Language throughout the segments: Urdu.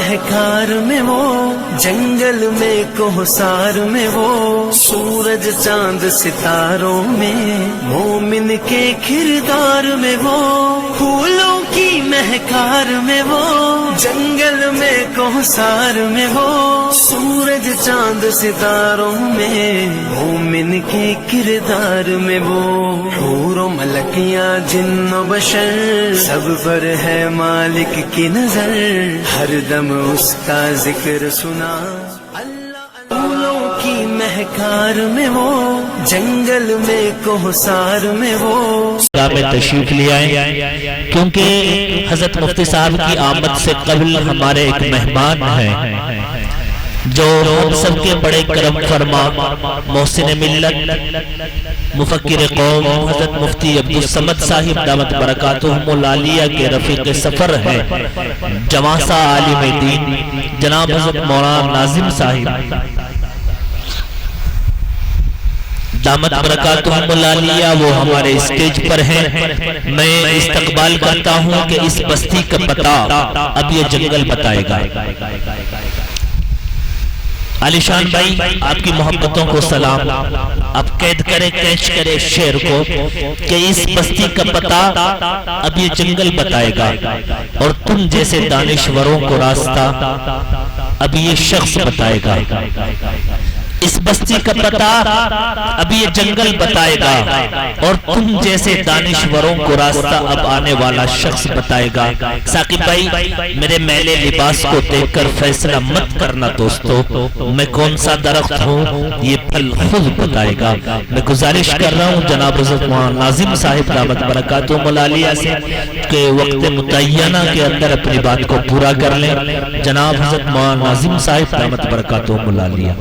مہکار میں وہ، جنگل میں کوہسار میں وہ، سورج چاند ستاروں میں، مومن کے کردار میں وہ، پھولوں کی مہکار میں وہ، جنگل میں کوہسار میں وہ، سورج چاند ستاروں میں، مومن کے کردار میں وہ، حور و ملکیاں جن و بشر سب پر ہے مالک کی نظر، ہر دم اس کا ذکر سنا، پھولوں کی مہکار میں وہ، جنگل میں کوہسار میں وہ، میں تشریف لے آئے کیونکہ حضرت مفتی صاحب کی آمد سے قبل ہمارے ایک مہمان ہیں جو ہم سب کے بڑے کرم فرما، محسن ملت، مفکر قوم، حضرت مفتی عبدالصمد صاحب دامت برکاتہم العالیہ کے رفیق سفر ہیں، جوانسہ عالم دین جناب حضرت مولانا ناظم صاحب دامت برکاتہم العالیہ، وہ ہمارے اسٹیج پر ہیں۔ میں استقبال کرتا ہوں کہ اس بستی کا پتہ اب یہ جنگل بتائے گا۔ علی شان بھائی آپ کی محبتوں کو سلام، اب قید کرے کیچ کرے شعر کو کہ اس بستی کا پتہ اب یہ جنگل بتائے گا، اور تم جیسے دانشوروں کو راستہ اب یہ شخص بتائے گا۔ اس بستی کا پتہ اب یہ جنگل بتائے گا، اور تم جیسے دانشوروں کو راستہ اب آنے والا شخص بتائے گا۔ ثاقب بھائی میرے میلے لباس کو دیکھ کر فیصلہ مت کرنا دوستو، میں کون سا درخت ہوں یہ پھل خود بتائے گا۔ میں گزارش کر رہا ہوں جناب حضرت مولانا ناظم صاحب دامت برکاتہم العالیہ سے کہ وقت متعینہ کے اندر اپنی بات کو پورا کر لیں۔ جناب حضرت مولانا ناظم صاحب دامت برکاتہم العالیہ۔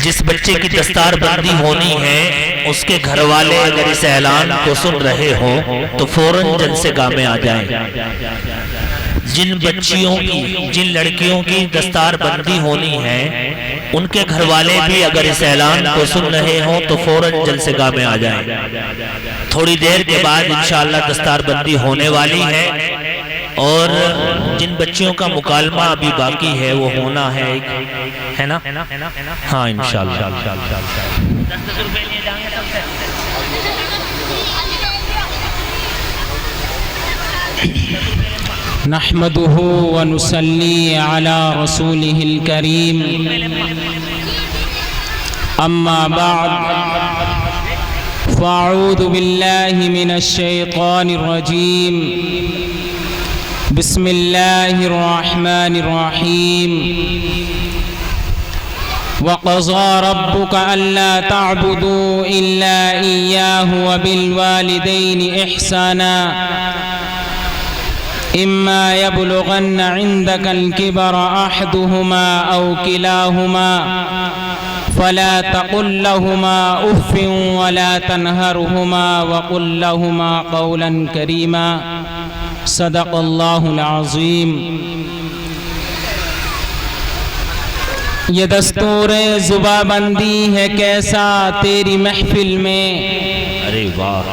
جس بچے کی دستار بندی ہونی ہے اس کے گھر والے اگر اس اعلان کو سن رہے ہوں تو فوراً جلسے گاہ میں آ جائیں۔ جن بچیوں کی، جن لڑکیوں کی دستار بندی ہونی ہے ان کے گھر والے بھی اگر اس اعلان کو سن رہے ہوں تو فوراً جلسے گاہ میں آ جائیں۔ تھوڑی دیر کے بعد انشاءاللہ دستار بندی ہونے والی ہے، اور جن بچیوں کا مکالمہ ابھی باقی ہے وہ ہونا ہے، ہے نا؟ ہاں انشاءاللہ۔ نحمده ونصلي على رسوله الكريم، أما بعد فأعوذ بالله من الشيطان الرجيم، بسم الله الرحمن الرحيم، وقضى ربك ألا تعبدوا إلا إياه وبالوالدين إحسانا، إما يبلغن عندك الكبر أحدهما أو كلاهما فلا تقل لهما أف ولا تنهرهما وقل لهما قولا كريما، صدق الله العظيم۔ یہ دستور زبابندی ہے کیسا تیری محفل میں، ارے واہ،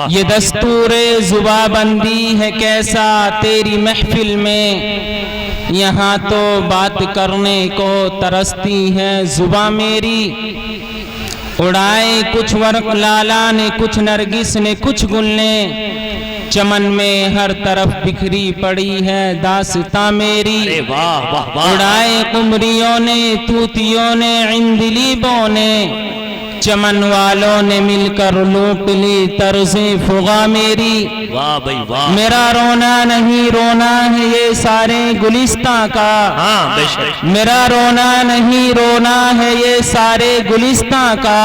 یہ دستور زبابندی ہے کیسا تیری محفل میں، یہاں تو بات کرنے کو ترستی ہے زباں میری، اڑائے کچھ ورق لالا نے، کچھ نرگس نے، کچھ گل نے، چمن میں ہر طرف بکھری پڑی ہے داستاں میری، اڑائے قمریوں نے، طوطیوں نے، عندلیبوں نے، چمن والوں نے مل کر لوٹ لی طرز فغاں میری، میرا رونا نہیں رونا ہے یہ سارے گلستاں کا، میرا رونا نہیں رونا ہے یہ سارے گلستاں کا،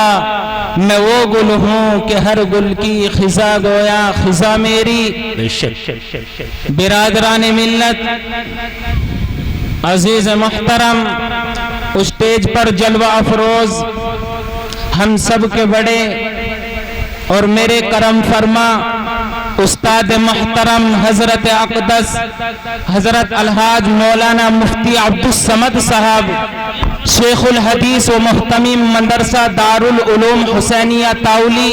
میں وہ گل ہوں کہ ہر گل کی خزاں گویا خزاں میری۔ برادران ملت، عزیز محترم، اسٹیج پر جلوہ افروز ہم سب کے بڑے اور میرے کرم فرما استاد محترم حضرت اقدس حضرت الحاج مولانا مفتی عبدالصمد صاحب، شیخ الحدیث و محتمم مدرسہ دار العلوم حسینیہ تاولی،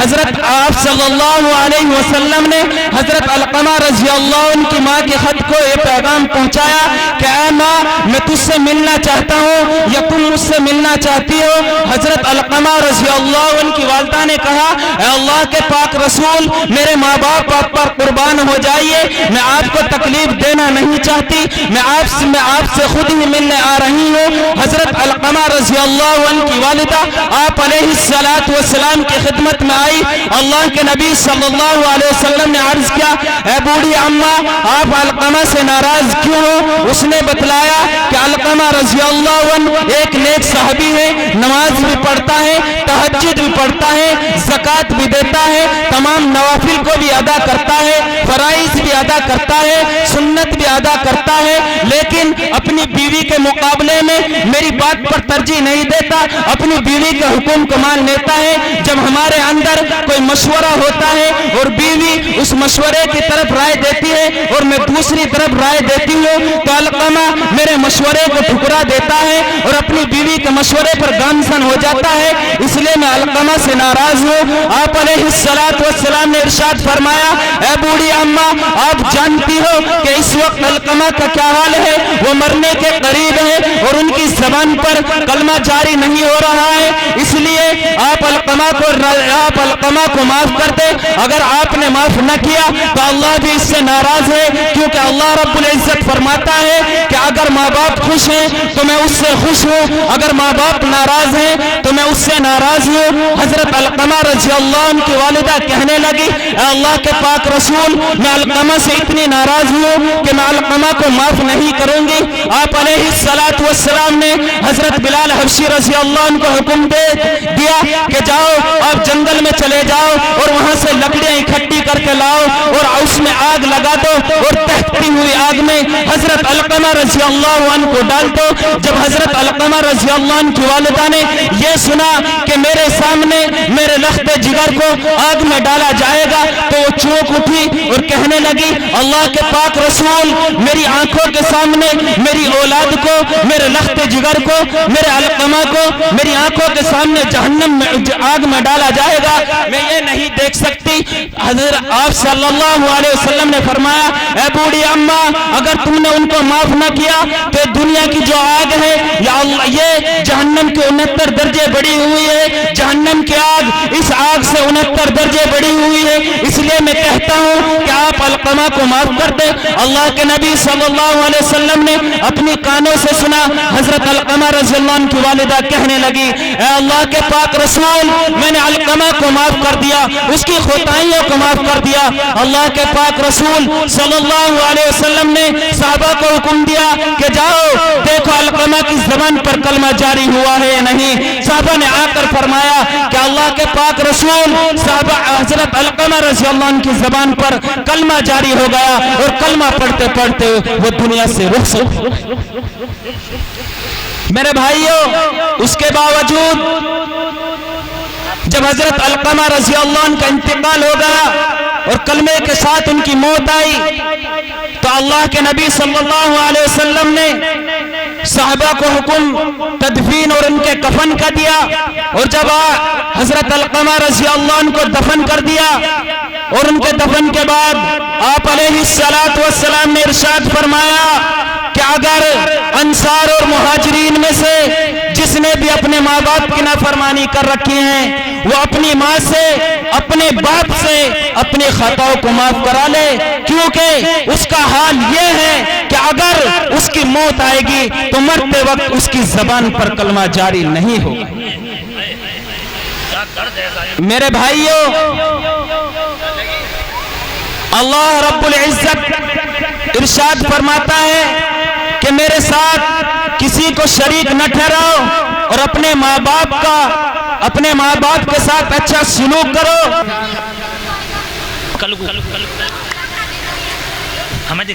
حضرت آپ صلی اللہ علیہ وسلم نے حضرت علقمہ رضی اللہ عنہ کی ماں کے خط کو یہ پیغام پہنچایا کہ اے ماں میں تجھ سے ملنا چاہتا ہوں یا تم مجھ سے ملنا چاہتی ہو؟ حضرت علقمہ رضی اللہ عنہ کی والدہ نے کہا اے اللہ کے پاک رسول میرے ماں باپ آپ پر قربان ہو جائیے، میں آپ کو تکلیف دینا نہیں چاہتی، میں آپ سے خود ہی ملنے آ رہی ہوں۔ حضرت علقمہ رضی اللہ عنہ کی والدہ آپ علیہ السلام کی خدمت میں آئی، اللہ کے نبی صلی اللہ علیہ وسلم نے عرض کیا اے بوڑھی اماں آپ علقمہ سے ناراض کیوں ہو؟ اس نے بتلایا کہ علقمہ رضی اللہ عنہ ایک نیک صحابی ہے، نماز بھی پڑھتا ہے، تہجد بھی پڑھتا ہے، زکوٰۃ بھی دیتا ہے، تمام نوافل کو بھی ادا کرتا ہے، فرائض بھی ادا کرتا ہے، سنت بھی ادا کرتا ہے، لیکن اپنی بیوی کے مقابلے میں میری بات پر ترجیح نہیں دیتا، اپنی بیوی کے حکم کو مان لیتا ہے۔ جب ہمارے اندر کوئی مشورہ ہوتا ہے اور بیوی اس مشورے کی طرف رائے دیتی ہے اور میں دوسری طرف رائے دیتی ہوں تو علقمہ میرے مشورے کو ٹھکرا دیتا ہے اور اپنی بیوی کے مشورے پر گامزن ہو جاتا ہے، اس لیے میں علقمہ سے ناراض ہوں۔ آپ علیہ السلام نے ارشاد فرمایا اے بوڑھی اماں آپ جانتی ہو کہ اس وقت علقمہ کا کیا حال ہے، وہ مرنے کے قریب ہے اور ان کی زبان پر کلمہ جاری نہیں ہو رہا ہے، اس لیے آپ علقمہ کو معاف کر دے۔ اگر آپ نے معاف نہ کیا تو اللہ بھی اس سے ناراض ہے، کیونکہ اللہ رب العزت فرماتا ہے کہ اگر ماں باپ خوش ہیں تو میں اس سے خوش ہوں، اگر ماں باپ ناراض ہیں تو میں اس سے ناراض ہوں۔ حضرت علقمہ رضی اللہ عنہ کی والدہ کہنے لگی اے اللہ کے پاک رسول میں علقمہ سے اتنی ناراض ہوں کہ میں علقمہ کو معاف نہیں کروں گی۔ آپ علیہ السلام نے حضرت بلال حبشی رضی اللہ عنہ کو حکم دے دیا کہ جاؤ آپ جنگل میں چلے جاؤ اور وہاں سے لکڑیاں اکٹھی کر کے لاؤ اور اس میں آگ لگا دو اور تہتی ہوئی آگ میں حضرت علقمہ رضی اللہ عنہ کو ڈال دو۔ جب حضرت علقمہ رضی اللہ عنہ کی والدہ نے یہ سنا کہ میرے سامنے میرے لخت جگر کو آگ میں ڈالا جائے گا تو وہ چونک اٹھی اور کہنے لگی اللہ کے پاک رسول میری آنکھوں کے سامنے میری اولاد کو، میرے لخت جگر کو، میرے علقمہ کو میری آنکھوں کے سامنے جہنم میں آگ میں ڈالا جائے گا، میں یہ نہیں دیکھ سکتی۔ حضرت آپ صلی اللہ علیہ وسلم نے فرمایا اے بوڑھی اماں اگر تم نے ان کو معاف نہ کیا تو دنیا کی جو آگ ہے یا اللہ یہ جہنم کے 69 درجے بڑی ہوئی ہے، جہنم کی آگ اس آگ سے 69 درجے بڑی ہوئی ہے، اس لیے میں کہتا ہوں کہ آپ علقمہ کو معاف کر دیں۔ اللہ کے نبی صلی اللہ علیہ وسلم نے اپنی کانوں سے سنا حضرت علقمہ رضی اللہ عنہ کی والدہ کہنے لگی اے اللہ کے پاک رسول میں نے علقمہ کو معاف کر دیا، اس کی خطائیوں کو معاف کر دیا۔ اللہ کے پاک رسول صلی اللہ علیہ وسلم نے صحابہ کو حکم دیا کہ جاؤ دیکھو علقمہ کی زبان پر کلمہ جاری ہوا ہے یا نہیں۔ صحابہ نے آ کر فرمایا کہ اللہ کے پاک رسول صحابہ حضرت علقمہ رضی اللہ عنہ کی زبان پر کلمہ جاری ہو گیا اور کلمہ پڑھتے پڑھتے وہ دنیا سے رخصت۔ میرے بھائیوں اس کے باوجود جب حضرت علقمہ رضی اللہ عنہ کا انتقال ہو گیا اور کلمے کے ساتھ ان کی موت آئی تو اللہ کے نبی صلی اللہ علیہ وسلم نے صحابہ کو حکم تدفین اور ان کے کفن کا دیا، اور جب حضرت علقمہ رضی اللہ عنہ کو دفن کر دیا اور ان کے دفن کے بعد آپ علیہ السلام نے ارشاد فرمایا کہ اگر انصار اور مہاجرین میں سے جس نے بھی اپنے ماں باپ کی نافرمانی کر رکھی ہیں وہ اپنی ماں سے اپنے باپ سے اپنی خطاؤں کو معاف کرا لے، کیونکہ اس کا حال یہ ہے کہ اگر اس کی موت آئے گی تو مرتے وقت اس کی زبان پر کلمہ جاری نہیں ہوگا۔ میرے بھائیوں اللہ رب العزت ارشاد فرماتا ہے کہ میرے ساتھ کسی کو شریک نہ ٹھہراؤ اور اپنے ماں باپ کے ساتھ اچھا سلوک کرو۔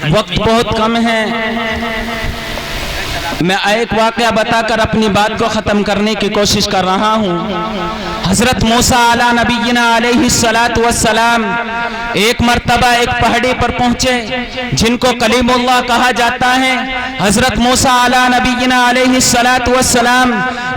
وقت بہت کم ہے، میں ایک واقعہ بتا کر اپنی بات کو ختم کرنے کی کوشش کر رہا ہوں۔ حضرت موسیٰ علی نبینا علیہ السلام ایک مرتبہ ایک پہاڑی پر پہنچے جن کو کلیم اللہ کہا جاتا ہے۔ حضرت موسیٰ علی نبینا علیہ السلام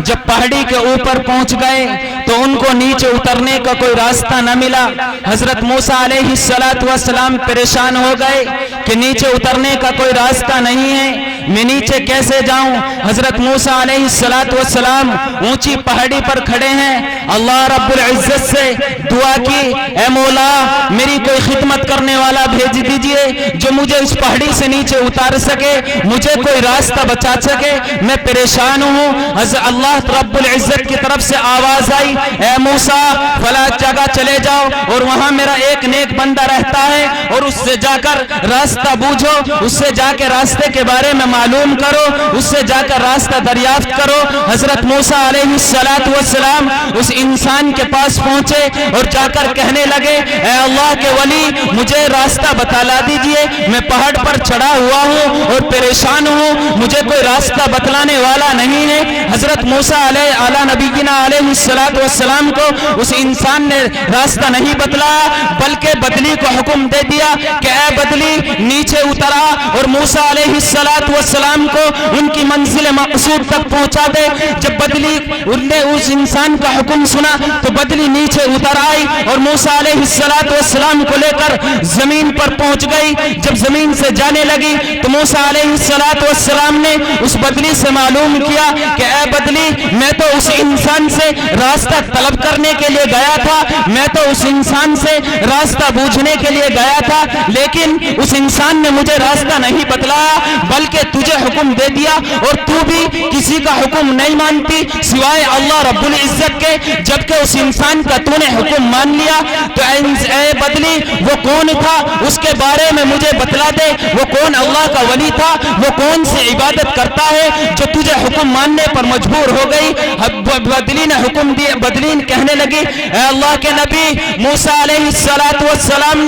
جب پہاڑی کے اوپر پہنچ گئے تو ان کو نیچے اترنے کا کوئی راستہ نہ ملا۔ حضرت موسیٰ علیہ السلام پریشان ہو گئے کہ نیچے اترنے کا کوئی راستہ نہیں ہے، میں نیچے کیسے جاؤں؟ حضرت موسیٰ علیہ السلام اونچی پہاڑی پر کھڑے ہیں، اللہ رب العزت سے دعا کی، اے مولا میری کوئی خدمت کرنے والا بھیج دیجئے جو مجھے اس پہاڑی سے نیچے اتار سکے، مجھے کوئی راستہ بچا سکے، میں پریشان ہوں۔ اللہ رب العزت کی طرف سے آواز آئی، اے موسیٰ فلاں جگہ چلے جاؤ اور وہاں میرا ایک نیک بندہ رہتا ہے اور اس سے جا کر راستہ بوجھو، اس سے جا کے راستے کے بارے میں معلوم کرو، اس سے جا کر راستہ دریافت کرو۔ حضرت موسیٰ علیہ السلام اس انسان کے پاس پہنچے اور جا کر کہنے لگے، اے اللہ کے ولی مجھے راستہ بتلا دیجئے، میں پہاڑ پر چڑھا ہوا ہوں اور پریشان ہوں، مجھے کوئی راستہ بتلانے والا نہیں ہے۔ حضرت موسیٰ علیہ نبینا علیہ السلام کو اس انسان نے راستہ نہیں بتلایا بلکہ بدلی کو حکم دے دیا کہ اے بدلی نیچے اترا اور موسیٰ علیہ السلام کو ان کی منزل مقصود تک پہنچا دے۔ جب بدلی نے اس انسان کا حکم سنا تو بدلی نیچے اتر آئی اور موسیٰ علیہ السلام کو لے کر زمین پر پہنچ گئی۔ جب زمین سے جانے لگی تو موسیٰ علیہ السلام نے اس بدلی سے معلوم کیا کہ اے بدلی میں تو اس انسان سے راستہ طلب کرنے کے لیے گیا تھا، میں تو اس انسان سے راستہ بوجھنے کے لیے گیا تھا، لیکن اس انسان نے مجھے راستہ نہیں بتلایا بلکہ تجھے حکم دے دیا اور تو بھی کسی کا حکم نہیں مانتی سوائے اللہ رب العزت کے، جبکہ اس انسان کا تو نے حکم مان لیا۔ تو اے بدلی وہ کون تھا اس کے بارے میں مجھے بتلا دے، وہ کون اللہ کا ولی تھا، وہ کون سی عبادت کرتا ہے جو تجھے حکم ماننے پر مجبور ہو گئی؟ بدلی نے حکم دیا، بدلی کہنے لگی، اے اللہ کے نبی موسیٰ علیہ السلام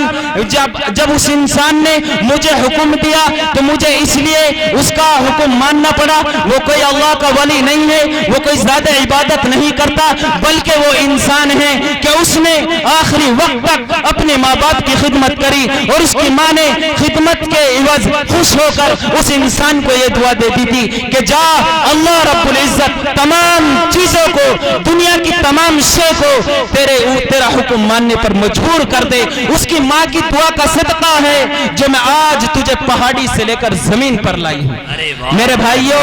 جب اس انسان نے مجھے حکم دیا تو مجھے اس لیے اس کا حکم ماننا پڑا، وہ کوئی اللہ کا ولی نہیں ہے، وہ کوئی زیادہ عبادت نہیں کرتا بلکہ وہ انسان ہے کہ اس نے آخری وقت تک اپنے ماں باپ کی خدمت کری اور اس کی ماں نے خدمت کے عوض خوش ہو کر اس انسان کو یہ دعا دیتی تھی کہ جا اللہ رب العزت تمام چیزوں کو، دنیا کی تمام شے کو تیرا حکم ماننے پر مجبور کر دے۔ اس کی ماں کی دعا کا صدقہ ہے جو میں آج تجھے پہاڑی سے لے کر زمین پر لائی ہوں۔ میرے بھائیوں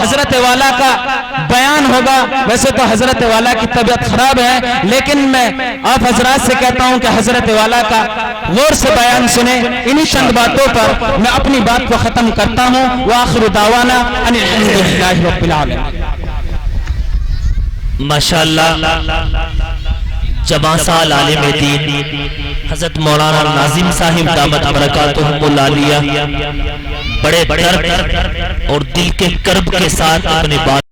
حضرت والا کا بیان ہوگا، ویسے تو حضرت والا کی طبیعت خراب ہے لیکن میں آپ حضرات سے کہتا ہوں کہ حضرت والا کا غور سے بیان سنیں۔ انہی چند باتوں پر میں اپنی بات کو ختم کرتا ہوں۔ وآخر دعوانا ان الحمدللہ رب العالمین۔ ماشاءاللہ جمع سال عالم دین حضرت مولانا ناظم صاحب دامت برکاتہم العالیہ بڑے درد اور دل کے کرب کے ساتھ اپنے بات